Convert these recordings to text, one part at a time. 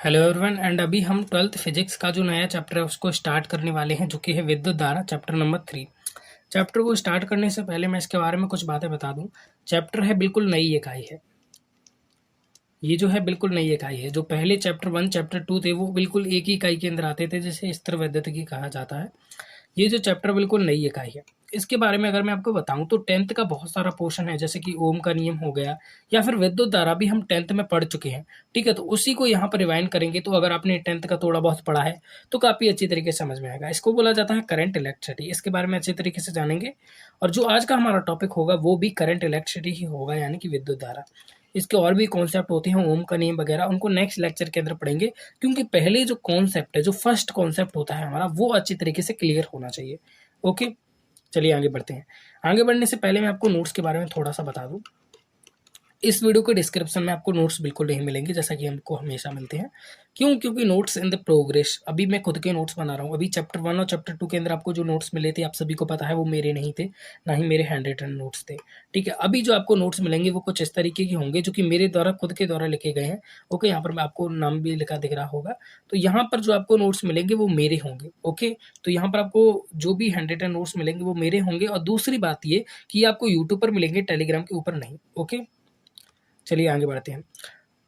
Hello everyone and अभी हम twelfth physics का जो नया चैप्टर है उसको स्टार्ट करने वाले हैं, जो कि है विद्युत धारा, चैप्टर नंबर 3। चैप्टर को स्टार्ट करने से पहले मैं इसके बारे में कुछ बातें बता दूं। चैप्टर है बिल्कुल नई इकाई है। ये जो है बिल्कुल नई इकाई है। जो पहले चैप्टर 1 चैप्टर 2 थे वो बिल्कुल एक ही इकाई के अंदर आते थे, जिसे स्थिर वैद्युतिकी कहा जाता है। ये जो चैप्टर बिल्कुल नई इकाई है, इसके बारे में अगर मैं आपको बताऊं तो 10th का बहुत सारा पोर्शन है, जैसे कि ओम का नियम हो गया या फिर विद्युत धारा भी हम 10th में पढ़ चुके हैं। ठीक है, तो उसी को यहाँ पर रिवाइंड करेंगे। तो अगर आपने 10th का थोड़ा बहुत पढ़ा है तो काफ़ी अच्छी तरीके से समझ में आएगा। इसको बोला जाता है करंट इलेक्ट्रिसिटी। इसके बारे में अच्छी तरीके से जानेंगे। और जो आज का हमारा टॉपिक होगा वो भी करंट इलेक्ट्रिसिटी ही होगा, यानी कि विद्युत धारा। इसके और भी कॉन्सेप्ट होते हैं, ओम का नियम वगैरह, उनको नेक्स्ट लेक्चर के अंदर पढ़ेंगे। क्योंकि पहले जो कॉन्सेप्ट है, जो फर्स्ट कॉन्सेप्ट होता है हमारा, वो अच्छी तरीके से क्लियर होना चाहिए। ओके, चलिए आगे बढ़ते हैं। आगे बढ़ने से पहले मैं आपको नोट्स के बारे में थोड़ा सा बता दूं। इस वीडियो के डिस्क्रिप्शन में आपको नोट्स बिल्कुल नहीं मिलेंगे, जैसा कि हमको हमेशा मिलते हैं। क्यों? क्योंकि नोट्स इन द प्रोग्रेस। अभी मैं खुद के नोट्स बना रहा हूँ। अभी चैप्टर 1 और चैप्टर 2 के अंदर आपको जो नोट्स मिले थे, आप सभी को पता है, वो मेरे नहीं थे, ना ही मेरे हैंड रिटन नोट्स थे। ठीक है, अभी जो आपको नोट्स मिलेंगे वो कुछ इस तरीके के होंगे, जो कि मेरे द्वारा, खुद के द्वारा लिखे गए हैं। ओके, यहाँ पर मैं आपको नाम भी लिखा दिख रहा होगा। तो यहाँ पर जो आपको नोट्स मिलेंगे वो मेरे होंगे। ओके, तो यहाँ पर आपको जो भी हैंड रिटन नोट्स मिलेंगे वो मेरे होंगे। और दूसरी बात ये कि आपको यूट्यूब पर मिलेंगे, टेलीग्राम के ऊपर नहीं। ओके, चलिए आगे बढ़ते हैं।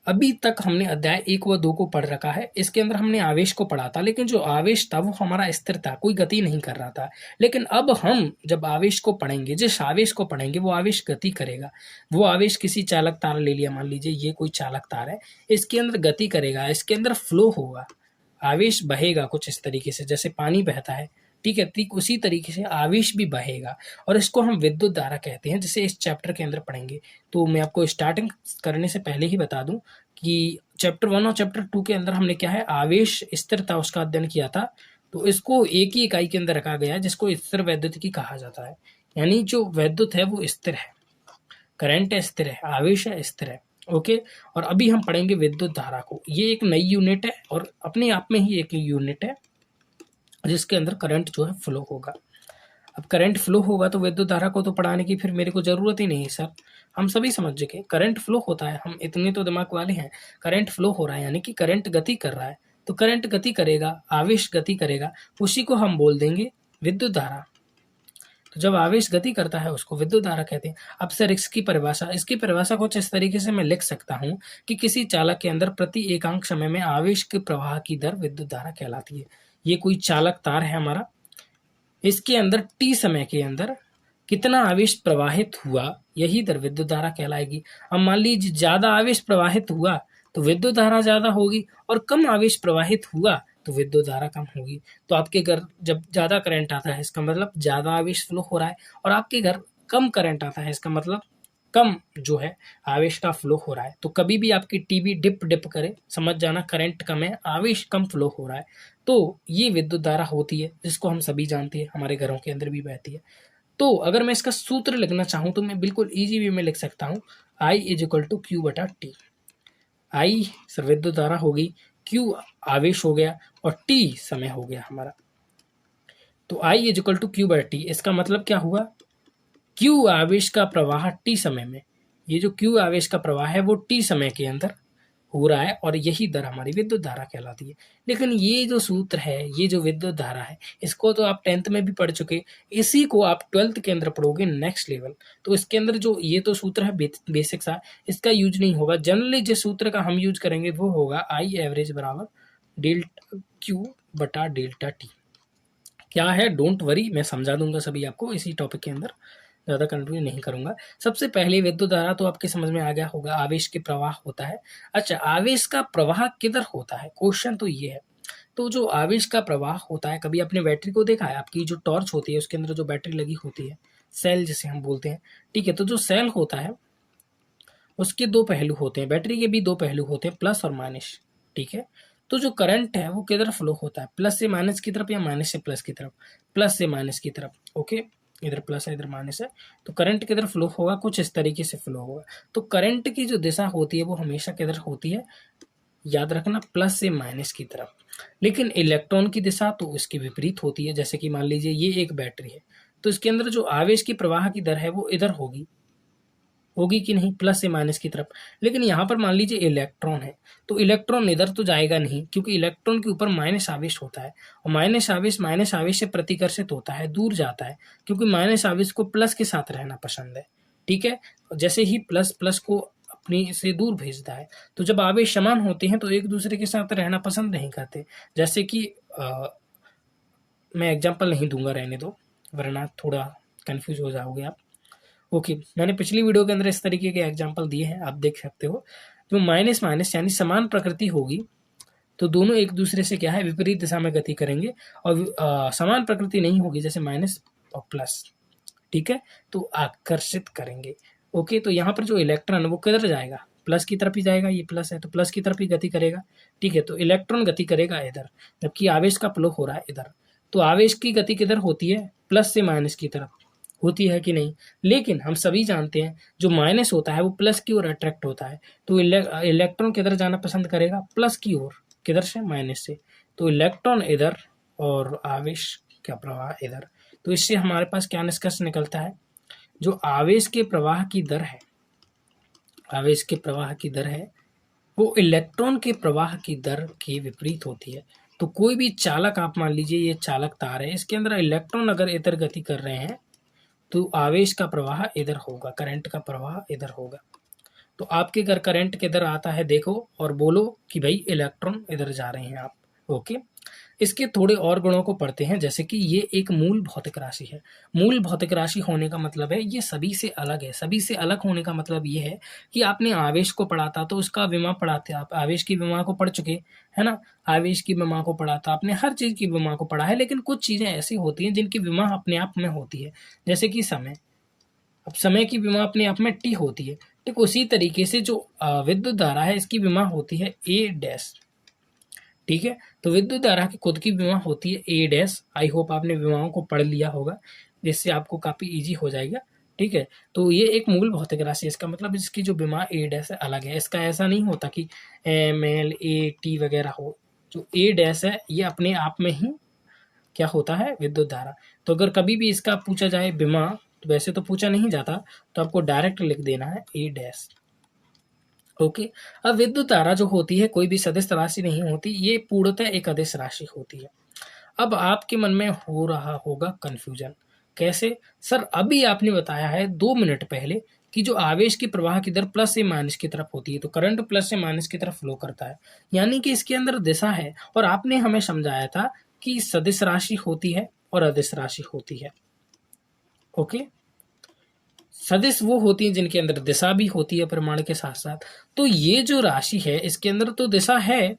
अभी तक हमने अध्याय 1 व 2 को पढ़ रखा है। इसके अंदर हमने आवेश को पढ़ा था, लेकिन जो आवेश था वो हमारा स्थिर था, कोई गति नहीं कर रहा था। लेकिन अब हम जब आवेश को पढ़ेंगे, जिस आवेश को पढ़ेंगे वो आवेश गति करेगा। वो आवेश किसी चालक तार ले लिया, मान लीजिए ये कोई चालक तार है, इसके अंदर गति करेगा, इसके अंदर फ्लो होगा, आवेश बहेगा कुछ इस तरीके से, जैसे पानी बहता है। ठीक है, ठीक उसी तरीके से आवेश भी बहेगा, और इसको हम विद्युत धारा कहते हैं, जिसे इस चैप्टर के अंदर पढ़ेंगे। तो मैं आपको स्टार्टिंग करने से पहले ही बता दूं कि चैप्टर 1 और चैप्टर 2 के अंदर हमने क्या है, आवेश स्थिरता, उसका अध्ययन किया था। तो इसको एक ही इकाई के अंदर रखा गया है, जिसको स्थिर वैद्युतिकी कहा जाता है। यानी जो वैद्युत है वो स्थिर है, करंट स्थिर है, आवेश है स्थिर है। ओके, और अभी हम पढ़ेंगे विद्युत धारा को। ये एक नई यूनिट है और अपने आप में ही एक यूनिट है, जिसके अंदर करंट जो है फ्लो होगा। अब करंट फ्लो होगा तो विद्युत धारा को तो पढ़ाने की फिर मेरे को जरूरत ही नहीं है सर। हम सभी समझ चुके, करंट फ्लो होता है, हम इतने तो दिमाग वाले हैं। करंट फ्लो हो रहा है यानी कि करंट गति कर रहा है। तो करंट गति करेगा, आवेश गति करेगा, उसी को हम बोल देंगे विद्युत धारा। तो जब आवेश गति करता है उसको विद्युत धारा कहते हैं। अब सर इसकी परिभाषा कुछ इस तरीके से मैं लिख सकता हूँ कि किसी चालक के अंदर प्रति एकांक समय में आवेश के प्रवाह की दर विद्युत धारा कहलाती है। ये कोई चालक तार है हमारा, इसके अंदर टी समय के अंदर कितना आवेश प्रवाहित हुआ, यही दर विद्युत धारा कहलाएगी। अब मान लीजिए ज्यादा आवेश प्रवाहित हुआ तो विद्युत धारा ज्यादा होगी, और कम आवेश प्रवाहित हुआ तो विद्युत धारा कम होगी। तो आपके घर जब ज्यादा करंट आता है, इसका मतलब ज्यादा आवेश फ्लो हो रहा है, और आपके घर कम करंट आता है, इसका मतलब कम जो है आवेश का फ्लो हो रहा है। तो कभी भी आपकी टीवी डिप डिप करे, समझ जाना करंट कम है, आवेश कम फ्लो हो रहा है। तो ये विद्युत धारा होती है, जिसको हम सभी जानते हैं, हमारे घरों के अंदर भी बहती है। तो अगर मैं इसका सूत्र लिखना चाहूं तो मैं बिल्कुल इजी वे में लिख सकता हूं, I is equal to Q बटा टी। आई सर विद्युत धारा होगी, क्यू आवेश हो गया, और टी समय हो गया हमारा। तो I is equal to Q बटा टी, इसका मतलब क्या हुआ, क्यू आवेश का प्रवाह टी समय में, ये जो क्यू आवेश का प्रवाह है वो टी समय के अंदर हो रहा है, और यही दर हमारी विद्युत धारा कहलाती है। लेकिन ये जो सूत्र है, ये जो विद्युत धारा है, इसको तो आप 10th में भी पढ़ चुके, इसी को आप 12th के अंदर पढ़ोगे नेक्स्ट लेवल। तो इसके अंदर जो ये तो सूत्र है बेसिक सा, इसका यूज नहीं होगा। जनरली जिस सूत्र का हम यूज करेंगे वो होगा आई एवरेज बराबर डेल्टा क्यू बटा डेल्टा टी। क्या है, डोंट वरी, मैं समझा दूंगा सभी आपको इसी टॉपिक के अंदर, ज़्यादा कंटिन्यू नहीं करूंगा। सबसे पहले विद्युत धारा तो आपके समझ में आ गया होगा, आवेश के प्रवाह होता है। अच्छा, आवेश का प्रवाह किधर होता है, क्वेश्चन तो ये है। तो जो आवेश का प्रवाह होता है, कभी आपने बैटरी को देखा है, आपकी जो टॉर्च होती है उसके अंदर जो बैटरी लगी होती है, सेल जिसे हम बोलते हैं। ठीक है, तो जो सेल होता है उसके दो पहलू होते हैं, बैटरी के भी दो पहलू होते हैं, प्लस और माइनस। ठीक है, तो जो करंट है वो किधर फ्लो होता है, प्लस से माइनस की तरफ या माइनस से प्लस की तरफ, प्लस से माइनस की तरफ। ओके, इधर प्लस है इधर माइनस है, तो करंट किधर फ्लो होगा, कुछ इस तरीके से फ्लो होगा। तो करंट की जो दिशा होती है वो हमेशा किधर होती है, याद रखना, प्लस से माइनस की तरफ। लेकिन इलेक्ट्रॉन की दिशा तो इसके विपरीत होती है। जैसे कि मान लीजिए ये एक बैटरी है, तो इसके अंदर जो आवेश की प्रवाह की दर है वो इधर होगी, होगी कि नहीं, प्लस से माइनस की तरफ। लेकिन यहाँ पर मान लीजिए इलेक्ट्रॉन है, तो इलेक्ट्रॉन इधर तो जाएगा नहीं, क्योंकि इलेक्ट्रॉन के ऊपर माइनस आवेश होता है, और माइनस आवेश से प्रतिकर्षित होता है, दूर जाता है, क्योंकि माइनस आवेश को प्लस के साथ रहना पसंद है। ठीक है, जैसे ही प्लस प्लस को अपनी से दूर भेजता है, तो जब आवेश समान होते हैं तो एक दूसरे के साथ रहना पसंद नहीं करते। जैसे कि मैं एग्जाम्पल नहीं दूंगा, रहने दो, वरना थोड़ा कंफ्यूज हो जाओगे आप। ओके, मैंने पिछली वीडियो के अंदर इस तरीके के एग्जाम्पल दिए हैं, आप देख सकते हो। जो माइनस माइनस यानी समान प्रकृति होगी, तो दोनों एक दूसरे से क्या है, विपरीत दिशा में गति करेंगे। और समान प्रकृति नहीं होगी, जैसे माइनस और प्लस, ठीक है, तो आकर्षित करेंगे। ओके, तो यहाँ पर जो इलेक्ट्रॉन है वो किधर जाएगा, प्लस की तरफ ही जाएगा, ये प्लस है तो प्लस की तरफ ही गति करेगा। ठीक है, तो इलेक्ट्रॉन गति करेगा इधर, जबकि आवेश का फ्लो हो रहा है इधर। तो आवेश की गति किधर होती है, प्लस से माइनस की तरफ होती है कि नहीं। लेकिन हम सभी जानते हैं जो माइनस होता है वो प्लस की ओर अट्रैक्ट होता है, तो इलेक्ट्रॉन किधर जाना पसंद करेगा, प्लस की ओर। किधर से, माइनस से। तो इलेक्ट्रॉन इधर और आवेश का प्रवाह इधर। तो इससे हमारे पास क्या निष्कर्ष निकलता है, जो आवेश के प्रवाह की दर है, आवेश के प्रवाह की दर है, वो इलेक्ट्रॉन के प्रवाह की दर के विपरीत होती है। तो कोई भी चालक, आप मान लीजिए ये चालक तार है, इसके अंदर इलेक्ट्रॉन अगर इधर गति कर रहे हैं तो आवेश का प्रवाह इधर होगा, करंट का प्रवाह इधर होगा। तो आपके घर करंट किधर आता है देखो, और बोलो कि भाई इलेक्ट्रॉन इधर जा रहे हैं आप। ओके, इसके थोड़े और गुणों को पढ़ते हैं, जैसे कि ये एक मूल भौतिक राशि है। मूल भौतिक राशि होने का मतलब है ये सभी से अलग है। सभी से अलग होने का मतलब ये है कि आपने आवेश को पढ़ा था तो उसका विमा पढ़ा था, आप आवेश की विमा को पढ़ चुके, है ना। आवेश की विमा को पढ़ा था आपने, हर चीज की विमा को पढ़ा है। लेकिन कुछ चीजें ऐसी होती हैं जिनकी विमा अपने आप में होती है, जैसे कि समय। अब समय की विमा अपने आप में टी होती है। ठीक उसी तरीके से जो विद्युत धारा है, इसकी विमा होती है ए डैश। ठीक है, तो विद्युत धारा की खुद की विमा होती है ए डैश। आई होप आपने विमाओं को पढ़ लिया होगा, जिससे आपको काफी इजी हो जाएगा। ठीक है, तो ये एक मूल भौतिक राशि है, इसका मतलब इसकी जो विमा ए डैश है अलग है। इसका ऐसा नहीं होता कि एम एल ए टी वगैरह हो। जो ए डैश है ये अपने आप में ही क्या होता है, विद्युत धारा। तो अगर कभी भी इसका पूछा जाए विमा, तो वैसे तो पूछा नहीं जाता, तो आपको डायरेक्ट लिख देना है ए डैश। ओके, अब विद्युत धारा जो होती है कोई भी सदिश राशि नहीं होती, ये पूर्णतः एक अदिश राशि होती है। अब आपके मन में हो रहा होगा कंफ्यूजन, कैसे सर, अभी आपने बताया है 2 मिनट पहले कि जो आवेश की प्रवाह की दर प्लस से माइनस की तरफ होती है, तो करंट प्लस से माइनस की तरफ फ्लो करता है, यानी कि इसके अंदर दिशा है। और आपने हमें समझाया था कि सदिश राशि होती है और अदिश राशि होती है। ओके, सदिश वो होती है जिनके अंदर दिशा भी होती है परिमाण के साथ साथ। तो ये जो राशि है इसके अंदर तो दिशा है,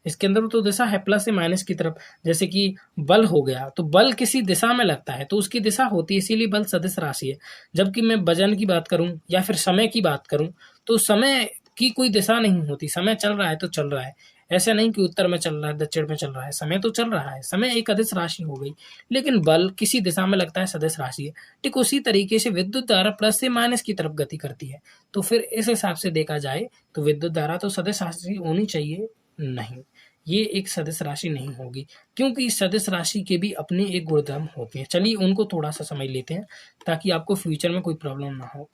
इसके अंदर तो दिशा है प्लस से माइनस की तरफ। जैसे कि बल हो गया, तो बल किसी दिशा में लगता है तो उसकी दिशा होती है, इसीलिए बल सदिश राशि है। जबकि मैं वजन की बात करूं या फिर समय की बात करूं, तो समय की कोई दिशा नहीं होती। समय चल रहा है तो चल रहा है, ऐसा नहीं कि उत्तर में चल रहा है दक्षिण में चल रहा है, समय तो चल रहा है। समय एक अदिश राशि हो गई, लेकिन बल किसी दिशा में लगता है, सदिश राशि है। ठीक उसी तरीके से विद्युत धारा प्लस से माइनस की तरफ गति करती है। तो फिर इस हिसाब से देखा जाए तो विद्युत धारा तो सदिश राशि होनी चाहिए, नहीं, ये एक सदिश राशि नहीं होगी, क्योंकि इस सदिश राशि के भी अपने एक गुणधर्म होते हैं। चलिए उनको थोड़ा सा समझ लेते हैं ताकि आपको फ्यूचर में कोई प्रॉब्लम ना हो।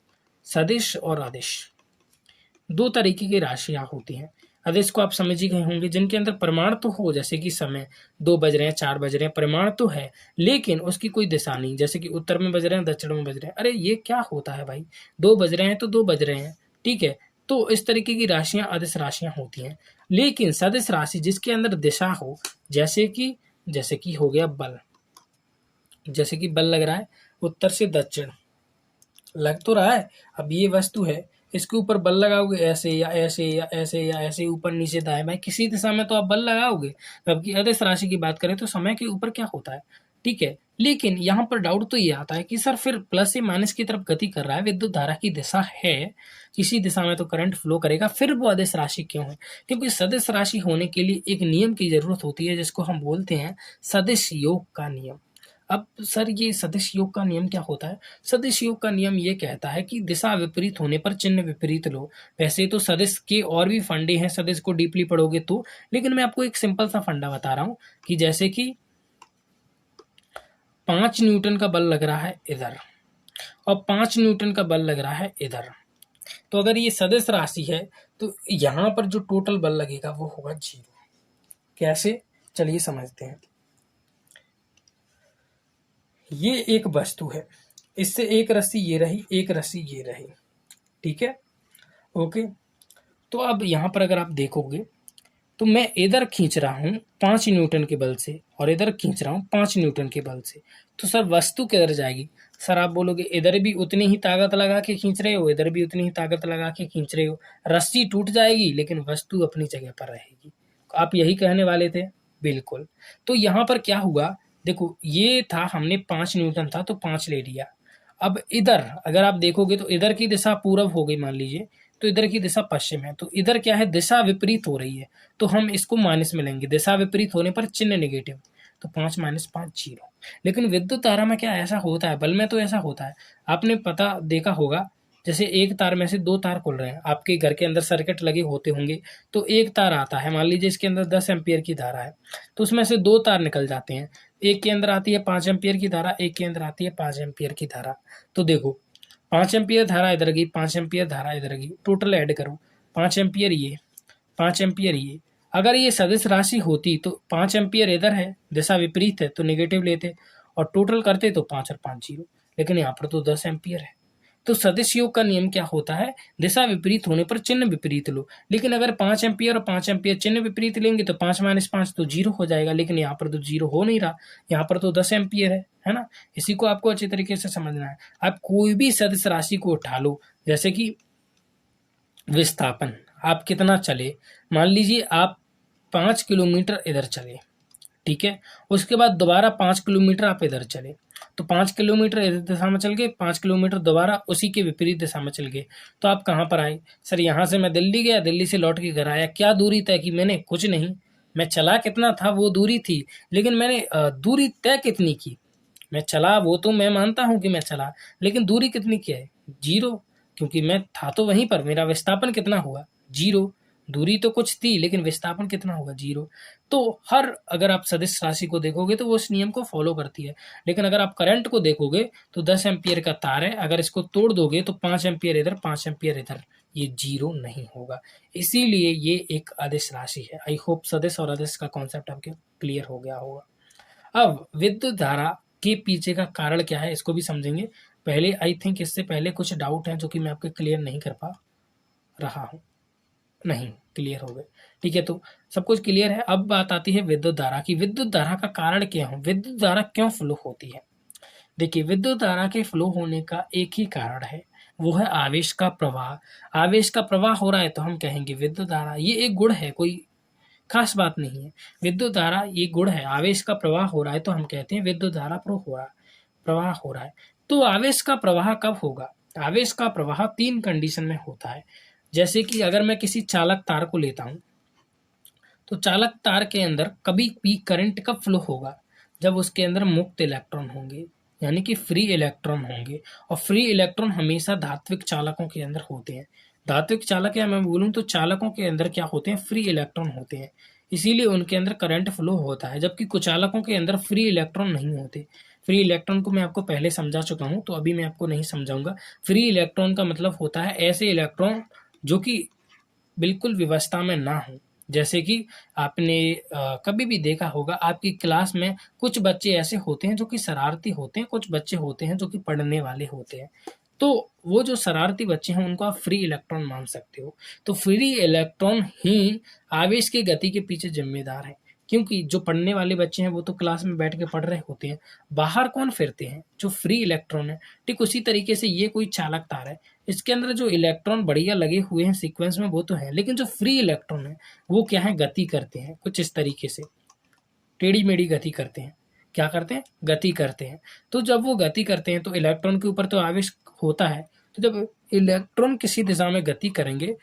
सदिश और अदिश दो तरीके की राशियां होती हैं। अदिश को आप समझ ही गए होंगे, जिनके अंदर परिमाण तो हो, जैसे कि समय 2 बज रहे हैं 4 बज रहे हैं, परिमाण तो है लेकिन उसकी कोई दिशा नहीं, जैसे कि उत्तर में बज रहे हैं दक्षिण में बज रहे हैं। अरे ये क्या होता है भाई, 2 बज रहे हैं तो 2 बज रहे हैं। ठीक है, तो इस तरीके की राशियां अदिश राशियां होती हैं। लेकिन सदिश राशि जिसके अंदर दिशा हो, जैसे कि हो गया बल, जैसे कि बल लग रहा है उत्तर से दक्षिण, लग तो रहा है। अब ये वस्तु है, इसके ऊपर बल लगाओगे ऐसे या ऐसे या ऐसे या ऐसे, ऊपर नीचे दाएं बाएं, किसी दिशा में तो आप बल लगाओगे। जबकि अदिश राशि की बात करें तो समय के ऊपर क्या होता है। ठीक है, लेकिन यहाँ पर डाउट तो ये आता है कि सर फिर प्लस से माइनस की तरफ गति कर रहा है, विद्युत धारा की दिशा है, किसी दिशा में तो करंट फ्लो करेगा, फिर वो अदिश राशि क्यों है। क्योंकि सदिश राशि होने के लिए एक नियम की जरूरत होती है, जिसको हम बोलते हैं सदिश योग का नियम। अब सर ये सदिश योग का नियम क्या होता है। सदिश योग का नियम ये कहता है कि दिशा विपरीत होने पर चिन्ह विपरीत लो। वैसे तो सदिश के और भी फंडे हैं, सदिश को डीपली पढ़ोगे तो, लेकिन मैं आपको एक सिंपल सा फंडा बता रहा हूं कि जैसे कि 5 न्यूटन का बल लग रहा है इधर, और 5 न्यूटन का बल लग रहा है इधर। तो अगर ये सदिश राशि है तो यहाँ पर जो टोटल बल लगेगा वो होगा 0। कैसे, चलिए समझते हैं। ये एक वस्तु है, इससे एक रस्सी ये रही, एक रस्सी ये रही, ठीक है, ओके। तो अब यहाँ पर अगर आप देखोगे तो मैं इधर खींच रहा हूँ 5 न्यूटन के बल से और इधर खींच रहा हूँ 5 न्यूटन के बल से, तो सर वस्तु किधर जाएगी? सर आप बोलोगे इधर भी उतनी ही ताकत लगा के खींच रहे हो, इधर भी उतनी ही ताकत लगा के खींच रहे हो, रस्सी टूट जाएगी लेकिन वस्तु अपनी जगह पर रहेगी। आप यही कहने वाले थे, बिल्कुल। तो यहाँ पर क्या हुआ, देखो ये था, हमने 5 न्यूटन था तो 5 ले लिया। अब इधर अगर आप देखोगे तो इधर की दिशा पूरब हो गई मान लीजिए, तो इधर की दिशा पश्चिम है, तो इधर क्या है, दिशा विपरीत हो रही है, तो हम इसको माइनस में लेंगे। दिशा विपरीत होने पर चिन्ह नेगेटिव, तो 5 - 5 0। लेकिन विद्युत धारा में क्या ऐसा होता है, बल में तो ऐसा होता है, आपने पता देखा होगा, जैसे एक तार में से 2 तार खुल रहे हैं, आपके घर के अंदर सर्किट लगे होते होंगे, तो एक तार आता है, मान लीजिए इसके अंदर 10 एम्पियर की धारा है, तो उसमें से 2 तार निकल जाते हैं, एक के अंदर आती है 5 एम्पियर की धारा, एक के अंदर आती है 5 एम्पियर की धारा। तो देखो 5 एम्पियर धारा इधर गई, 5 एम्पियर धारा इधर गई, टोटल ऐड करो, 5 एम्पियर ये, 5 एम्पियर ये। अगर ये सदिश राशि होती तो 5 एम्पियर इधर है, दिशा विपरीत है तो नेगेटिव लेते और टोटल करते तो 5 और 5 0, लेकिन यहाँ पर तो 10 एम्पियर है। तो सदिश योग का नियम क्या होता है, दिशा विपरीत होने पर चिन्ह विपरीत लो। लेकिन अगर 5 एम्पियर और 5 एम्पियर चिन्ह विपरीत लेंगे तो 5 - 5 तो 0 हो जाएगा, लेकिन यहाँ पर तो 0 हो नहीं रहा, यहाँ पर तो 10 एम्पियर है ना। इसी को आपको अच्छी तरीके से समझना है। आप कोई भी सदिश राशि को उठा लो, जैसे कि विस्थापन, आप कितना चले, मान लीजिए आप 5 किलोमीटर इधर चले, ठीक है, उसके बाद दोबारा 5 किलोमीटर आप इधर चले, तो 5 किलोमीटर इधर दिशा में चल गए, 5 किलोमीटर दोबारा उसी के विपरीत दिशा में चल गए, तो आप कहाँ पर आए? सर यहाँ से मैं दिल्ली गया, दिल्ली से लौट के घर आया, क्या दूरी तय की मैंने? कुछ नहीं, मैं चला कितना था वो दूरी थी, लेकिन मैंने दूरी तय कितनी की? मैं चला वो तो मैं मानता हूँ कि मैं चला, लेकिन दूरी कितनी की है? 0, क्योंकि मैं था तो वहीं पर। मेरा विस्थापन कितना हुआ? 0। दूरी तो कुछ थी लेकिन विस्थापन कितना होगा? 0। तो हर अगर आप सदिश राशि को देखोगे तो वो उस नियम को फॉलो करती है। लेकिन अगर आप करंट को देखोगे तो 10 एम्पियर का तार है, अगर इसको तोड़ दोगे तो 5 एम्पियर इधर, 5 एम्पियर इधर, ये 0 नहीं होगा। इसीलिए ये एक अदिश राशि है। आई होप सदिश और अदिश का कॉन्सेप्ट आपके क्लियर हो गया होगा। अब विद्युत धारा के पीछे का कारण क्या है इसको भी समझेंगे। पहले आई थिंक इससे पहले कुछ डाउट हैं जो कि मैं आपके क्लियर नहीं कर पा रहा हूँ। नहीं, क्लियर हो गए, ठीक है। तो सब कुछ क्लियर है। अब बात आती है विद्युत धारा की। विद्युत धारा का कारण क्या है, विद्युत धारा क्यों फ्लो होती है? देखिए, विद्युत धारा के फ्लो होने का एक ही कारण है, वो है आवेश का प्रवाह। आवेश का प्रवाह हो रहा है तो हम कहेंगे विद्युत धारा। ये एक गुण है, कोई खास बात नहीं है। विद्युत धारा ये गुण है, आवेश का प्रवाह हो रहा है तो हम कहते हैं विद्युत धारा प्रवाह हो रहा है। तो आवेश का प्रवाह कब होगा? आवेश का प्रवाह 3 कंडीशन में होता है। जैसे कि अगर मैं किसी चालक तार को लेता हूं, तो चालक तार के अंदर कभी भी करंट कब फ्लो होगा? जब उसके अंदर मुक्त इलेक्ट्रॉन होंगे, यानी कि फ्री इलेक्ट्रॉन होंगे। और फ्री इलेक्ट्रॉन हमेशा धात्विक चालकों के अंदर होते हैं। धात्विक चालक या मैं बोलूं तो चालकों के अंदर क्या होते हैं? फ्री इलेक्ट्रॉन होते हैं, इसीलिए उनके अंदर करंट फ्लो होता है। जबकि कुचालकों के अंदर फ्री इलेक्ट्रॉन नहीं होते। फ्री इलेक्ट्रॉन को मैं आपको पहले समझा चुका हूं, तो अभी मैं आपको नहीं समझाऊंगा। फ्री इलेक्ट्रॉन का मतलब होता है ऐसे इलेक्ट्रॉन जो कि बिल्कुल व्यवस्था में ना हो। जैसे कि आपने कभी भी देखा होगा, आपकी क्लास में कुछ बच्चे ऐसे होते हैं जो कि शरारती होते हैं, कुछ बच्चे होते हैं जो कि पढ़ने वाले होते हैं। तो वो जो शरारती बच्चे हैं उनको आप फ्री इलेक्ट्रॉन मान सकते हो। तो फ्री इलेक्ट्रॉन ही आवेश की गति के पीछे जिम्मेदार है, क्योंकि जो पढ़ने वाले बच्चे हैं वो तो क्लास में बैठ के पढ़ रहे होते हैं, बाहर कौन फिरते हैं? जो फ्री इलेक्ट्रॉन है। ठीक उसी तरीके से ये कोई चालक तार है, इसके अंदर जो इलेक्ट्रॉन बढ़िया लगे हुए हैं सीक्वेंस में वो तो है, लेकिन जो फ्री इलेक्ट्रॉन है वो क्या है? गति करते हैं कुछ इस तरीके से, टेढ़ी मेढ़ी गति करते हैं। क्या करते हैं? गति करते हैं। तो जब वो गति करते हैं तो इलेक्ट्रॉन के ऊपर तो आवेश होता है, तो जब इलेक्ट्रॉन किसी दिशा में गति करेंगे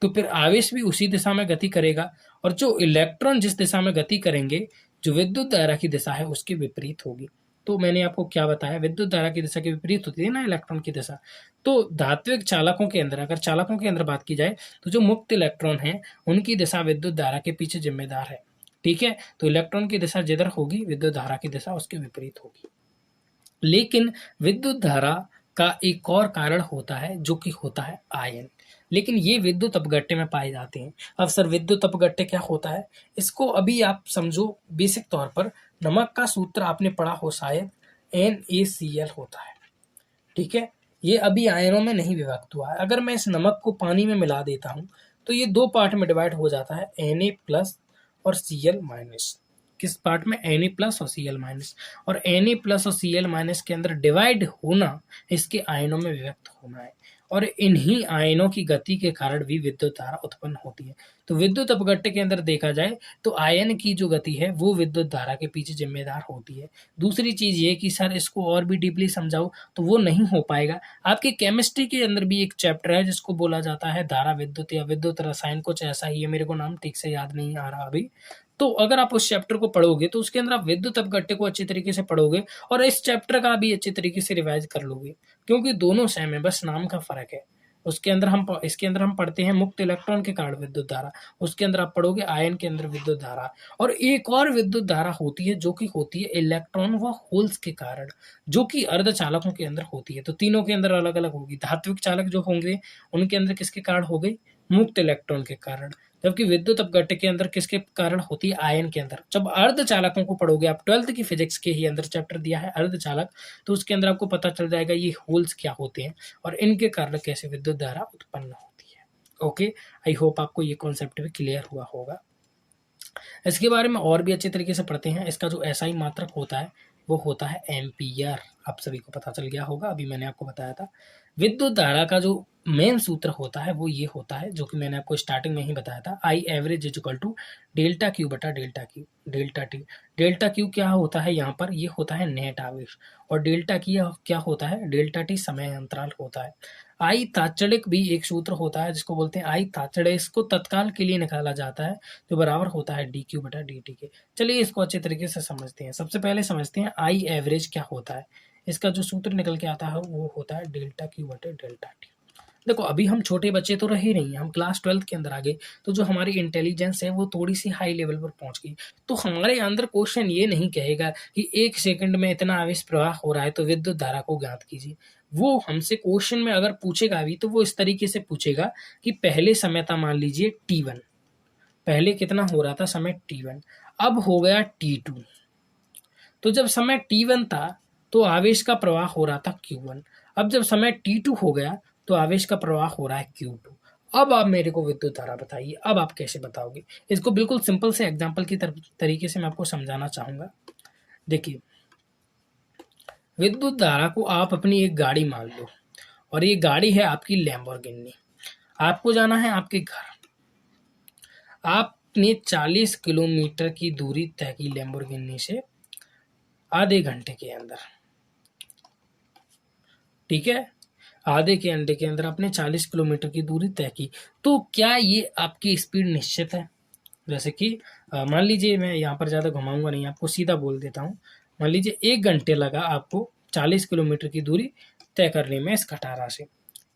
तो फिर आवेश भी उसी दिशा में गति करेगा, और जो इलेक्ट्रॉन जिस दिशा में गति करेंगे, जो विद्युत धारा की दिशा है उसके विपरीत होगी। तो मैंने आपको क्या बताया, विद्युत धारा की दिशा के विपरीत होती है ना इलेक्ट्रॉन की दिशा। तो धात्विक चालकों के अंदर, अगर चालकों के अंदर बात की जाए, तो जो मुक्त इलेक्ट्रॉन है उनकी दिशा विद्युत धारा के पीछे जिम्मेदार है। ठीक है, तो इलेक्ट्रॉन की दिशा जिधर होगी, विद्युत धारा की दिशा उसके विपरीत होगी। लेकिन विद्युत धारा का एक और कारण होता है जो कि होता है आयन। लेकिन ये विद्युत अपघट्य में पाए जाते हैं। अब सर विद्युत अपघट्य क्या होता है, इसको अभी आप समझो बेसिक तौर पर। नमक का सूत्र आपने पढ़ा हो शायद, NaCl होता है, ठीक है। ये अभी आयनों में नहीं विभक्त हुआ है। अगर मैं इस नमक को पानी में मिला देता हूं तो ये दो पार्ट में डिवाइड हो जाता है, Na प्लस और Cl माइनस। किस पार्ट में? Na प्लस और Cl माइनस। और Na प्लस और Cl माइनस के अंदर डिवाइड होना इसके आयनों में विभक्त होना है, और इन्हीं आयनों की गति के कारण भी विद्युत धारा उत्पन्न होती है। तो विद्युत अपघट्य के अंदर देखा जाए तो आयन की जो गति है वो विद्युत धारा के पीछे जिम्मेदार होती है। दूसरी चीज ये कि सर इसको और भी डीपली समझाओ तो वो नहीं हो पाएगा। आपके केमिस्ट्री के अंदर भी एक चैप्टर है जिसको बोला जाता है धारा विद्युत या विद्युत रसायन, कुछ ऐसा ही है, मेरे को नाम ठीक से याद नहीं आ रहा अभी। तो अगर आप उस चैप्टर को पढ़ोगे तो उसके अंदर आप विद्युत अपघट्य को अच्छी तरीके से पढ़ोगे और इस चैप्टर का भी अच्छी तरीके से रिवाइज कर लोगे, क्योंकि दोनों सेम है, बस नाम का फर्क है। उसके अंदर हम इसके अंदर हम पढ़ते हैं मुक्त इलेक्ट्रॉन के कारण विद्युत धारा, उसके अंदर आप पढ़ोगे आयन के अंदर विद्युत धारा। और एक और विद्युत धारा होती है जो कि होती है इलेक्ट्रॉन व होल्स के कारण, जो कि अर्धचालकों के अंदर होती है। तो तीनों के अंदर अलग अलग होगी। धात्विक चालक जो होंगे उनके अंदर किसके कारण हो गई? मुक्त इलेक्ट्रॉन के कारण। जबकि विद्युत अपघट्य के अंदर किसके कारण होती है? आयन के अंदर। जब अर्धचालकों को पढ़ोगे आप, 12th की फिजिक्स के ही अंदर चैप्टर दिया है अर्धचालक, तो उसके अंदर आपको पता चल जाएगा ये होल्स क्या होते हैं और इनके कारण कैसे विद्युत धारा उत्पन्न होती है। ओके, आई होप आपको ये कॉन्सेप्ट भी क्लियर हुआ होगा। इसके बारे में और भी अच्छे तरीके से पढ़ते हैं। इसका जो SI मात्रक होता है वो होता है एम्पियर। आप सभी को पता चल गया होगा, अभी मैंने आपको बताया था। विद्युत धारा का जो मेन सूत्र होता है वो ये होता है, जो कि मैंने आपको स्टार्टिंग में ही बताया था, I average is equal to delta Q बटा delta Q, delta T. Delta Q क्या होता है यहाँ पर? ये होता है नेट आवेश, और डेल्टा की क्या होता है? डेल्टा टी समय अंतराल होता है। आई तात्क्षणिक भी एक सूत्र होता है जिसको बोलते हैं आई तात्क्षणिक, इसको तत्काल के लिए निकाला जाता है, जो बराबर होता है डी क्यू बटा डी टी के। चलिए इसको अच्छे तरीके से समझते हैं। सबसे पहले समझते हैं आई एवरेज क्या होता है। इसका जो सूत्र निकल के आता है वो होता है डेल्टा क्यू बटे डेल्टा टी। देखो अभी हम छोटे बच्चे तो रहे नहीं, हम क्लास 12th के अंदर आ गए, तो जो हमारी इंटेलिजेंस है वो थोड़ी सी हाई लेवल पर पहुंच गई। तो हमारे अंदर क्वेश्चन ये नहीं कहेगा कि 1 सेकंड में इतना आवेश प्रवाह हो रहा है तो विद्युत धारा को ज्ञात कीजिए। वो हमसे क्वेश्चन में अगर पूछेगा भी तो वो इस तरीके से पूछेगा कि पहले समय था मान लीजिए T1, पहले कितना हो रहा था समय T1, अब हो गया T2। तो जब समय T1 था तो आवेश का प्रवाह हो रहा था Q1, अब जब समय T2 हो गया तो आवेश का प्रवाह हो रहा है Q2। अब आप मेरे को विद्युत धारा बताइए, अब आप कैसे बताओगे इसको? बिल्कुल सिंपल से एग्जांपल की तरीके से मैं आपको समझाना चाहूंगा। देखिए, विद्युत धारा को आप अपनी एक गाड़ी मान लो, और ये गाड़ी है आपकी लैम्बोर्गिनी। आपको जाना है आपके घर, आपने 40 किलोमीटर की दूरी तय की लैम्बोर्गिनी से आधे घंटे के अंदर, ठीक है। आधे के घंटे के अंदर आपने 40 किलोमीटर की दूरी तय की, तो क्या ये आपकी स्पीड निश्चित है? जैसे कि मान लीजिए, मैं यहाँ पर ज़्यादा घुमाऊंगा नहीं, आपको सीधा बोल देता हूँ। मान लीजिए 1 घंटे लगा आपको 40 किलोमीटर की दूरी तय करने में इस खटारा से,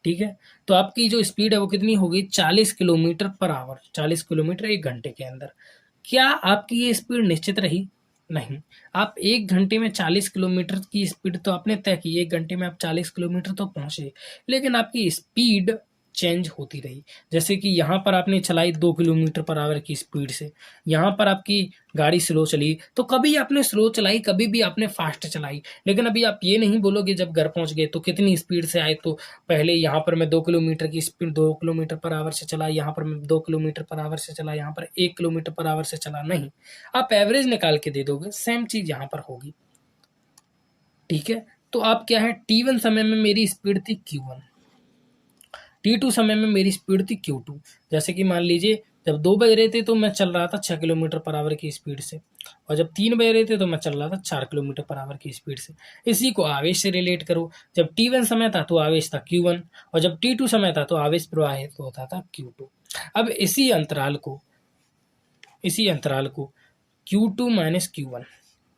ठीक है। तो आपकी जो स्पीड है वो कितनी होगी? 40 किलोमीटर पर आवर, 40 किलोमीटर 1 घंटे के अंदर। क्या आपकी ये स्पीड निश्चित रही? नहीं। आप 1 घंटे में 40 किलोमीटर की स्पीड तो आपने तय की, 1 घंटे में आप 40 किलोमीटर तो पहुंचे, लेकिन आपकी स्पीड चेंज होती रही। जैसे कि यहाँ पर आपने चलाई 2 किलोमीटर पर आवर की स्पीड से, यहाँ पर आपकी गाड़ी स्लो चली, तो कभी आपने स्लो चलाई, कभी भी आपने फास्ट चलाई। लेकिन अभी आप ये नहीं बोलोगे जब घर पहुंच गए तो कितनी स्पीड से आए, तो पहले यहाँ पर मैं 2 किलोमीटर की स्पीड 2 किलोमीटर पर आवर से चला, यहाँ पर मैं 2 किलोमीटर पर आवर से चला, यहाँ पर 1 किलोमीटर पर आवर से चला। नहीं, आप एवरेज निकाल के दे दोगे, सेम चीज यहाँ पर होगी, ठीक है। तो आप क्या है, T1 समय में मेरी स्पीड थी Q1, T2 समय में मेरी स्पीड थी Q2। जैसे कि मान लीजिए जब 2 बज रहे थे तो मैं चल रहा था 6 किलोमीटर पर आवर की स्पीड से, और जब 3 बज रहे थे तो मैं चल रहा था 4 किलोमीटर पर आवर की स्पीड से। इसी को आवेश से रिलेट करो, जब T1 समय था तो आवेश था Q1, और जब T2 समय था तो आवेश प्रवाहित होता था Q2। अब इसी अंतराल को Q2 माइनस Q1,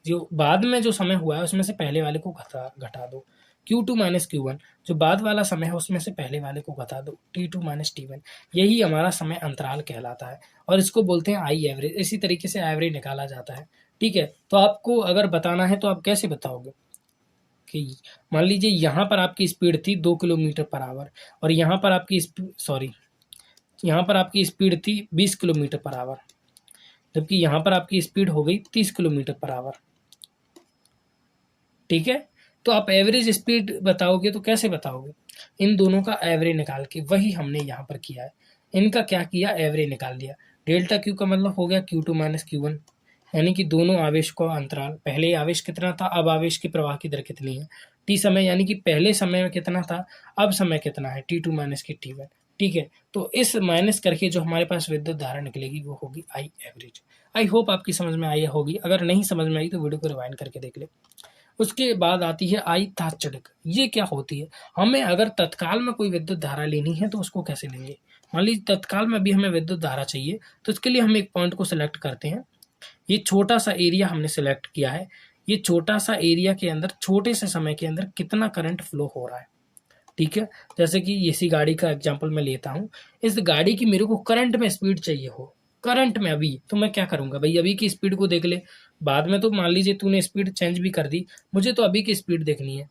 जो बाद में जो समय हुआ है उसमें से पहले वाले को घटा दो। Q2 माइनस Q1, जो बाद वाला समय है उसमें से पहले वाले को घटा दो, T2 माइनस T1। यही हमारा समय अंतराल कहलाता है, और इसको बोलते हैं आई एवरेज। इसी तरीके से एवरेज निकाला जाता है, ठीक है। तो आपको अगर बताना है तो आप कैसे बताओगे देखिए मान लीजिए यहाँ पर आपकी स्पीड थी 2 किलोमीटर पर आवर और यहाँ पर आपकी यहाँ पर आपकी स्पीड थी 20 किलोमीटर पर आवर, जबकि यहाँ पर आपकी स्पीड हो गई 30 किलोमीटर पर आवर। ठीक है, तो आप एवरेज स्पीड बताओगे तो कैसे बताओगे? इन दोनों का एवरेज निकाल के, वही हमने यहाँ पर किया है। इनका क्या किया, एवरेज निकाल दिया। डेल्टा क्यू का मतलब हो गया Q2 माइनस Q1, यानी कि दोनों आवेश का अंतराल, पहले आवेश कितना था, अब आवेश की प्रवाह की दर कितनी है, टी समय, यानी कि पहले समय में कितना था, अब समय कितना है, T2 माइनस की T1। ठीक है, तो इस माइनस करके जो हमारे पास विद्युत धारा निकलेगी वो होगी आई एवरेज। आई होप आपकी समझ में आई होगी, अगर नहीं समझ में आई तो वीडियो को रिवाइंड करके देख ले। उसके बाद आती है आई तात्क्षणिक। ये क्या होती है, हमें अगर तत्काल में कोई विद्युत धारा लेनी है तो उसको कैसे लेंगे? मान लीजिए तत्काल में भी हमें विद्युत धारा चाहिए, तो इसके लिए हम एक पॉइंट को सिलेक्ट करते हैं। ये छोटा सा एरिया हमने सिलेक्ट किया है, ये छोटा सा एरिया के अंदर छोटे से समय के अंदर कितना करंट फ्लो हो रहा है। ठीक है, जैसे कि इसी गाड़ी का एग्जांपल मैं लेता हूँ। इस गाड़ी की मेरे को करंट में स्पीड चाहिए हो, करंट में अभी, तो मैं क्या करूंगा भाई, अभी की स्पीड को देख ले। बाद में तो मान लीजिए तूने स्पीड चेंज भी कर दी, मुझे तो अभी की स्पीड देखनी है।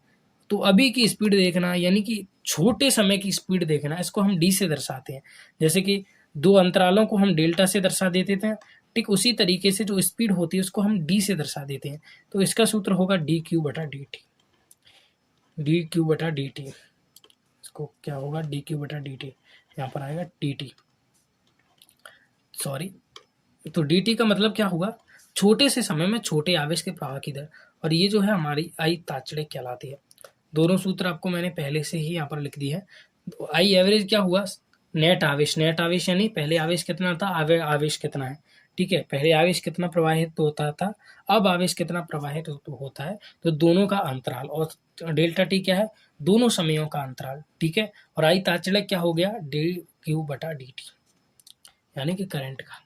तो अभी की स्पीड देखना यानी कि छोटे समय की स्पीड देखना, इसको हम डी से दर्शाते हैं। जैसे कि दो अंतरालों को हम डेल्टा से दर्शा देते थे, ठीक उसी तरीके से जो स्पीड होती है उसको हम डी से दर्शा देते हैं। तो इसका सूत्र होगा डी क्यू बटा डी टी। डी क्यू बटा डी टी, इसको क्या होगा, डी क्यू बटा डी टी, यहाँ पर आएगा टी टी, सॉरी। तो डी टी का मतलब क्या होगा, छोटे से समय में छोटे आवेश के प्रवाह की दर, और ये जो है हमारी आई तात्क्षणिक कहलाती है। दोनों सूत्र आपको मैंने पहले से ही यहाँ पर लिख दी है। तो आई एवरेज क्या हुआ, नेट आवेश, नेट आवेश यानी पहले आवेश कितना था, आवेश कितना है। ठीक है, पहले आवेश कितना प्रवाहित होता था, अब आवेश कितना प्रवाहित होता है, तो दोनों का अंतराल, और डेल्टा टी क्या है, दोनों समयों का अंतराल। ठीक है, और आई तात्क्षणिक क्या हो गया, डी क्यू बटा डी टी, यानी कि करंट का।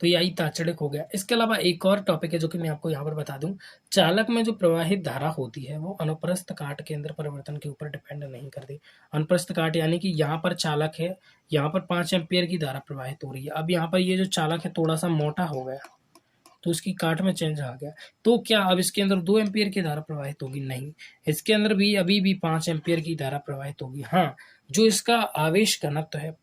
तो ये आई तात्क्षणिक हो गया। इसके अलावा एक और टॉपिक है जो कि मैं आपको यहाँ पर बता दूं, चालक में जो प्रवाहित धारा होती है वो अनुप्रस्थ काट के अंदर परिवर्तन के ऊपर डिपेंड नहीं करती। अनुप्रस्थ काट यानी कि यहाँ पर चालक है, यहाँ पर 5 एम्पियर की धारा प्रवाहित हो रही है। अब यहाँ पर ये जो चालक है थोड़ा सा मोटा हो गया, तो उसकी काट में चेंज आ गया, तो क्या अब इसके अंदर 2 एम्पियर की धारा प्रवाहित होगी? नहीं, इसके अंदर भी अभी भी 5 एम्पियर की धारा प्रवाहित होगी। हाँ, जो इसका आवेश घनत्व है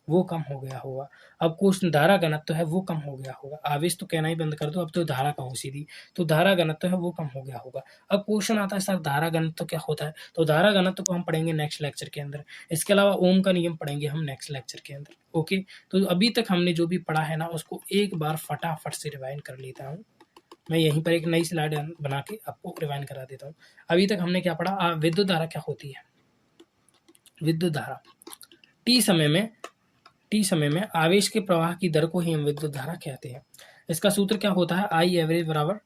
वो कम हो गया होगा। अब कुछ धारा घनत्व है वो कम हो गया होगा। आवेश तो कहना ही बंद कर दो, अब तो धारा का हो सीधी, तो धारा घनत्व है वो कम हो गया होगा। अब क्वेश्चन आता है सर धारा घनत्व क्या होता है, तो धारा घनत्व को हम पढ़ेंगे नेक्स्ट लेक्चर के अंदर। इसके अलावा ओम का नियम पढ़ेंगे हम नेक्स्ट लेक्चर के अंदर। ओके, तो अभी तक हमने जो भी पढ़ा है ना उसको एक बार फटाफट से रिवाइंड कर लेता हूँ। मैं यहीं पर एक नई स्लाइड बना के आपको रिवाइंड करा देता हूँ। अभी तक हमने क्या पढ़ा, विद्युत धारा क्या होती है। विद्युत धारा टी समय में आवेश के प्रवाह की दर को ही हम विद्युत धारा कहते हैं। इसका सूत्र क्या होता है, आई एवरेज बराबर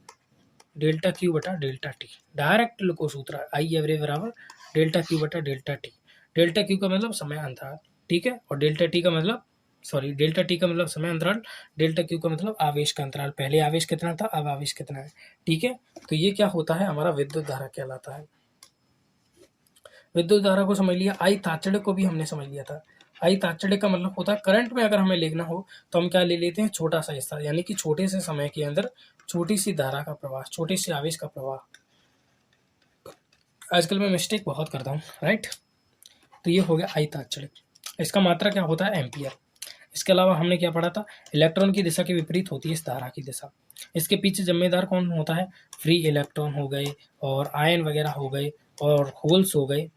डेल्टा क्यू बटा डेल्टा टी। डायरेक्ट लिखो सूत्र, आई एवरेज बराबर डेल्टा क्यू बटा डेल्टा टी। डेल्टा क्यू का मतलब समय अंतराल, ठीक है, और डेल्टा टी का मतलब समय अंतराल, डेल्टा क्यू का मतलब आवेश का अंतराल। पहले आवेश कितना था, अब आवेश कितना है। ठीक है, तो ये क्या होता है, हमारा विद्युत धारा कहलाता है। विद्युत धारा को समझ लिया, आई तात्क्षणिक को भी हमने समझ लिया था। आई तात्क्षणिक का मतलब होता है करंट में अगर हमें लिखना हो तो हम क्या ले लेते हैं, छोटा सा हिस्सा, यानी कि छोटे से समय के अंदर छोटी सी धारा का प्रवाह, छोटे से आवेश का प्रवाह। आजकल मैं मिस्टेक बहुत करता हूँ, राइट। तो ये हो गया आई तात्क्षणिक। इसका मात्रा क्या होता है, एम्पियर। इसके अलावा हमने क्या पढ़ा था, इलेक्ट्रॉन की दिशा के विपरीत होती है इस धारा की दिशा। इसके पीछे जिम्मेदार कौन होता है, फ्री इलेक्ट्रॉन हो गए और आयन वगैरह हो गए और होल्स हो गए,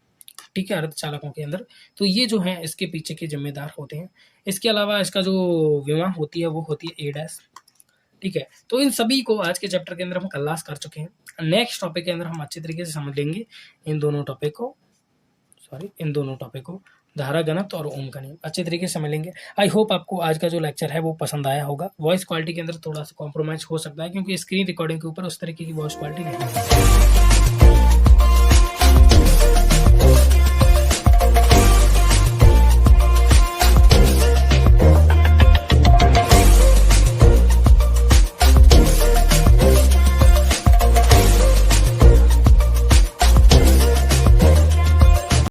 ठीक है, अर्धचालकों के अंदर। तो ये जो है इसके पीछे के जिम्मेदार होते हैं। इसके अलावा इसका जो विमा होती है वो होती है A', ठीक है। तो इन सभी को आज के चैप्टर के अंदर हम खलास कर चुके हैं। नेक्स्ट टॉपिक के अंदर हम अच्छे तरीके से समझ लेंगे इन दोनों टॉपिक को, धारा घनत्व और ओम का नियम अच्छे तरीके से समझ लेंगे। आई होप आपको आज का जो लेक्चर है वो पसंद आया होगा। वॉइस क्वालिटी के अंदर थोड़ा सा कॉम्प्रोमाइज हो सकता है क्योंकि स्क्रीन रिकॉर्डिंग के ऊपर उस तरीके की वॉइस क्वालिटी नहीं है।